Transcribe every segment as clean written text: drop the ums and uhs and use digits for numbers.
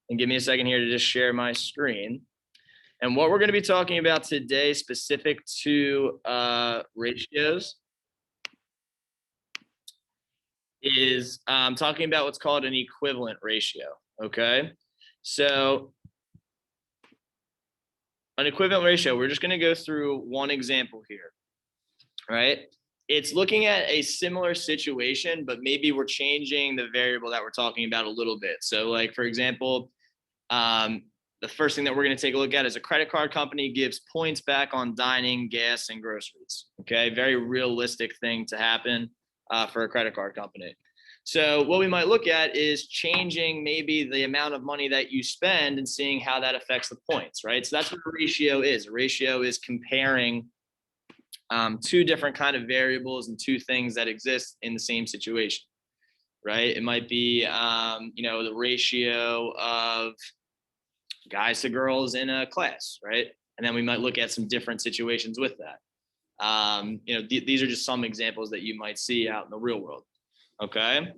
And give me a second here to just share my screen. And what we're going to be talking about today, specific to ratios, is talking about what's called an equivalent ratio. Okay, so an equivalent ratio, we're just going to go through one example here, right? It's looking at a similar situation, but maybe we're changing the variable that we're talking about a little bit. So like, for example, the first thing that we're going to take a look at is a credit card company gives points back on dining, gas, and groceries. Okay, very realistic thing to happen for a credit card company. So what we might look at is changing maybe the amount of money that you spend and seeing how that affects the points, right? So that's what a ratio is. A ratio is comparing two different kind of variables and two things that exist in the same situation, right? It might be, the ratio of guys to girls in a class, right? And then we might look at some different situations with that. These are just some examples that you might see out in the real world. Okay.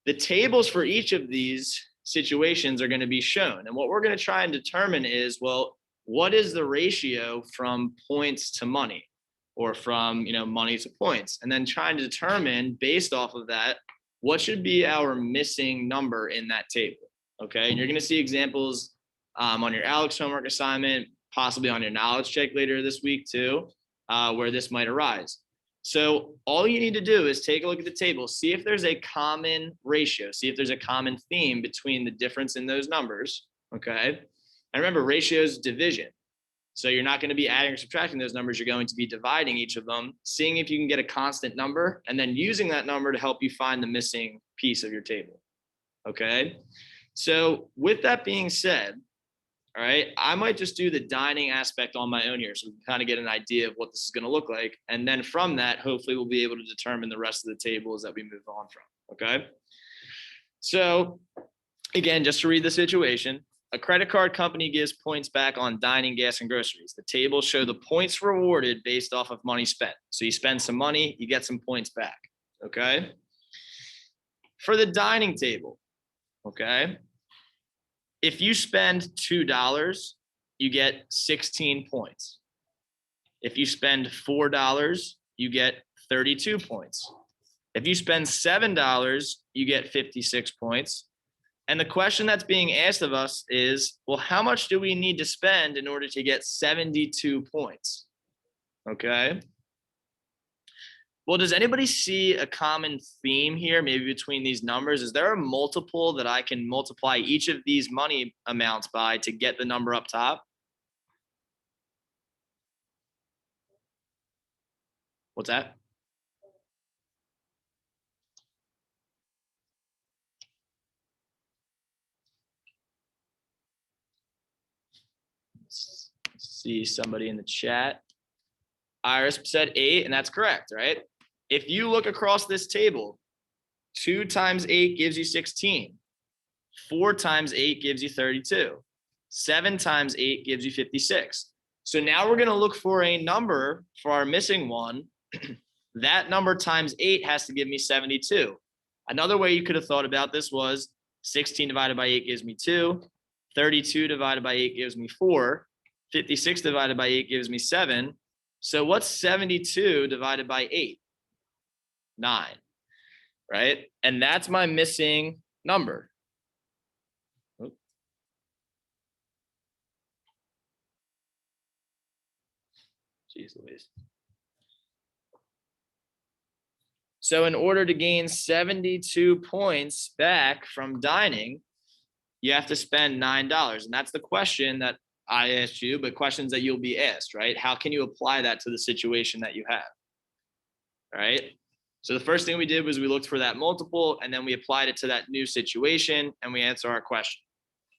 The tables for each of these situations are going to be shown. And what we're going to try and determine is, well, what is the ratio from points to money, or from, money to points? And then trying to determine based off of that, what should be our missing number in that table. Okay. And you're going to see examples on your ALEKS homework assignment, possibly on your knowledge check later this week too, where this might arise. So all you need to do is take a look at the table, see if there's a common ratio, see if there's a common theme between the difference in those numbers, okay? And remember, ratio is division. So you're not going to be adding or subtracting those numbers, you're going to be dividing each of them, seeing if you can get a constant number, and then using that number to help you find the missing piece of your table, okay? So with that being said, all right, I might just do the dining aspect on my own here, so we can kind of get an idea of what this is going to look like. And then from that, hopefully we'll be able to determine the rest of the tables that we move on from, okay? So again, just to read the situation, a credit card company gives points back on dining, gas, and groceries. The tables show the points rewarded based off of money spent. So you spend some money, you get some points back, okay? For the dining table, okay? If you spend $2, you get 16 points. If you spend $4, you get 32 points. If you spend $7, you get 56 points. And the question that's being asked of us is, well, how much do we need to spend in order to get 72 points? Okay. Well, does anybody see a common theme here, maybe between these numbers? Is there a multiple that I can multiply each of these money amounts by to get the number up top? What's that? Let's see somebody in the chat. Iris said 8, and that's correct, right? If you look across this table, 2 times 8 gives you 16. 4 times 8 gives you 32. 7 times 8 gives you 56. So now we're going to look for a number for our missing one. That number times 8 has to give me 72. Another way you could have thought about this was 16 divided by 8 gives me 2. 32 divided by 8 gives me 4. 56 divided by 8 gives me 7. So what's 72 divided by 8? 9, right? And that's my missing number. Jeez Louise. So in order to gain 72 points back from dining, you have to spend $9. And that's the question that I asked you, but questions that you'll be asked, right? How can you apply that to the situation that you have? All right. So the first thing we did was we looked for that multiple, and then we applied it to that new situation, and we answer our question.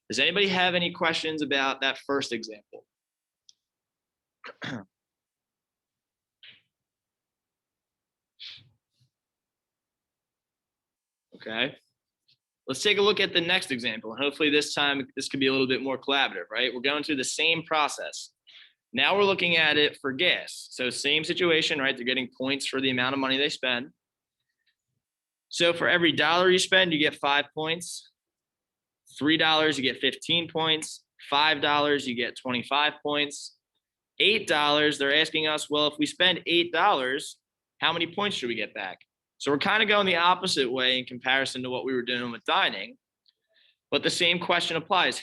Does anybody have any questions about that first example? Okay. Let's take a look at the next example. And hopefully this time this could be a little bit more collaborative, right? We're going through the same process. Now we're looking at it for gas. So same situation, right? They're getting points for the amount of money they spend. So for every dollar you spend, you get 5 points. $3, you get 15 points. $5, you get 25 points. $8, they're asking us, well, if we spend $8, how many points should we get back? So we're kind of going the opposite way in comparison to what we were doing with dining. But the same question applies.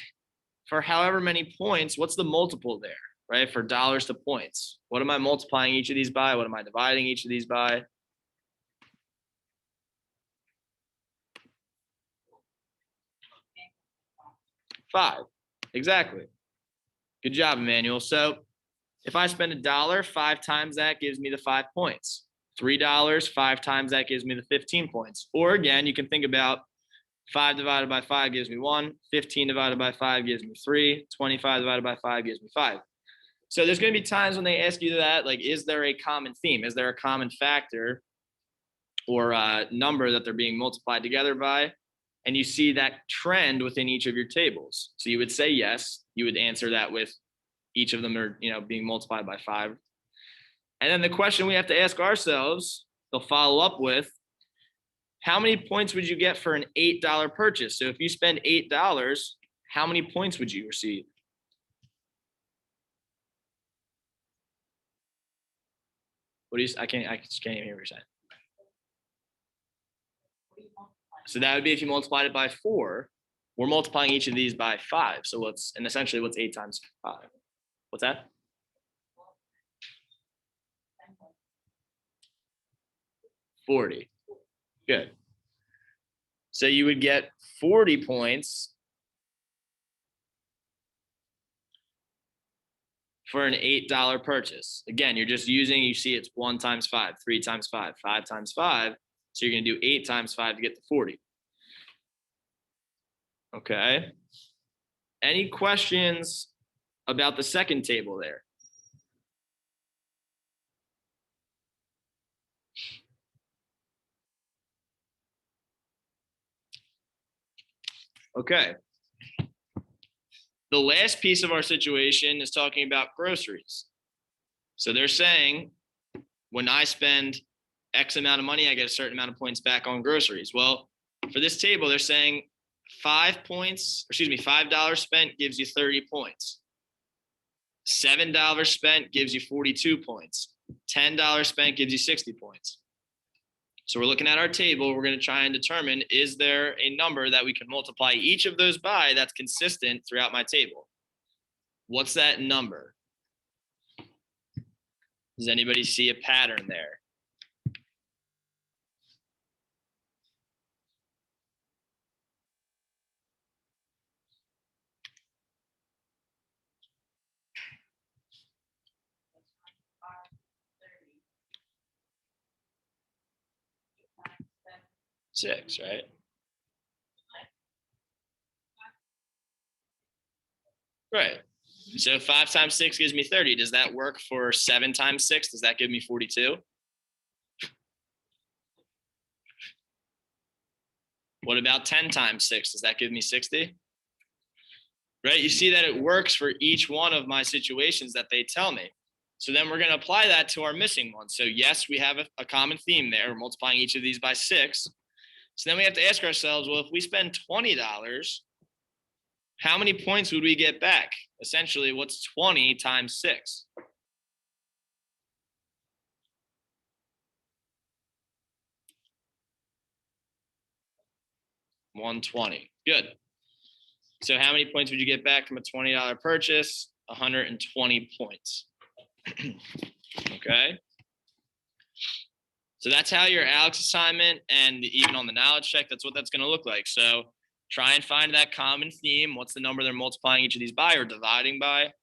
For however many points, what's the multiple there, right? For dollars to points. What am I multiplying each of these by? What am I dividing each of these by? Five. Exactly. Good job, Emmanuel. So if I spend $1, 5 times that gives me the 5 points. $3, 5 times that gives me the 15 points. Or again, you can think about 5 divided by 5 gives me 1. 15 divided by 5 gives me 3. 25 divided by 5 gives me 5. So there's going to be times when they ask you that, like, is there a common theme? Is there a common factor or a number that they're being multiplied together by? And you see that trend within each of your tables. So you would say yes. You would answer that with each of them are, being multiplied by 5. And then the question we have to ask ourselves, they'll follow up with, how many points would you get for an $8 purchase? So if you spend $8, how many points would you receive? What do you? I just can't even hear what you're saying. So that would be if you multiplied it by 4. We're multiplying each of these by 5. So essentially what's 8 times 5? What's that? 40. Good. So you would get 40 points for an $8 purchase. Again, you're just using, you see it's 1 times 5, 3 times 5, 5 times 5. So you're going to do 8 times 5 to get to 40. Okay. Any questions about the second table there? Okay. The last piece of our situation is talking about groceries. So they're saying when I spend X amount of money, I get a certain amount of points back on groceries. Well, for this table, they're saying $5 spent gives you 30 points. $7 spent gives you 42 points. $10 spent gives you 60 points. So we're looking at our table. We're going to try and determine, is there a number that we can multiply each of those by that's consistent throughout my table? What's that number? Does anybody see a pattern there? Six, right? Right. So 5 times 6 gives me 30. Does that work for 7 times 6? Does that give me 42? What about 10 times 6? Does that give me 60? Right? You see that it works for each one of my situations that they tell me. So then we're going to apply that to our missing one. So yes, we have a common theme there. We're multiplying each of these by 6. So then we have to ask ourselves, well, if we spend $20, how many points would we get back? Essentially, what's 20 times 6? $120. Good. So how many points would you get back from a $20 purchase? 120 points. Okay. So that's how your ALEKS assignment, and even on the knowledge check, that's what that's going to look like. So try and find that common theme. What's the number they're multiplying each of these by or dividing by?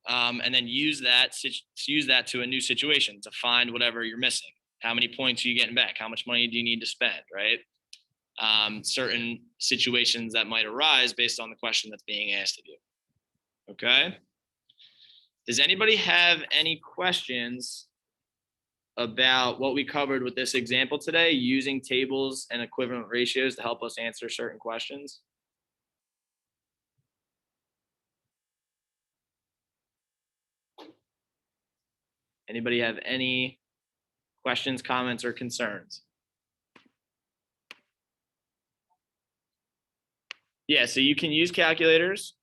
And then use that to a new situation to find whatever you're missing. How many points are you getting back? How much money do you need to spend, right? Certain situations that might arise based on the question that's being asked of you. Okay. Does anybody have any questions about what we covered with this example today, using tables and equivalent ratios to help us answer certain questions? Anybody have any questions, comments, or concerns? Yeah, so you can use calculators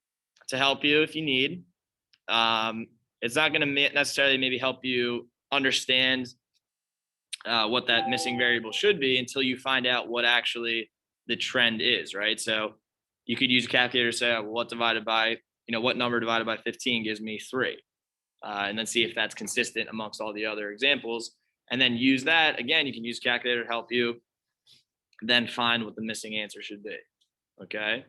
to help you if you need. It's not going to necessarily maybe help you understand what that missing variable should be until you find out what actually the trend is, right? So you could use a calculator to say, well, what divided by, what number divided by 15 gives me 3, and then see if that's consistent amongst all the other examples. And then use that again. You can use calculator to help you then find what the missing answer should be. Okay.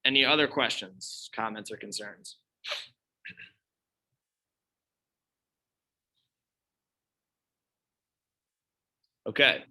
Any other questions, comments, or concerns? Okay.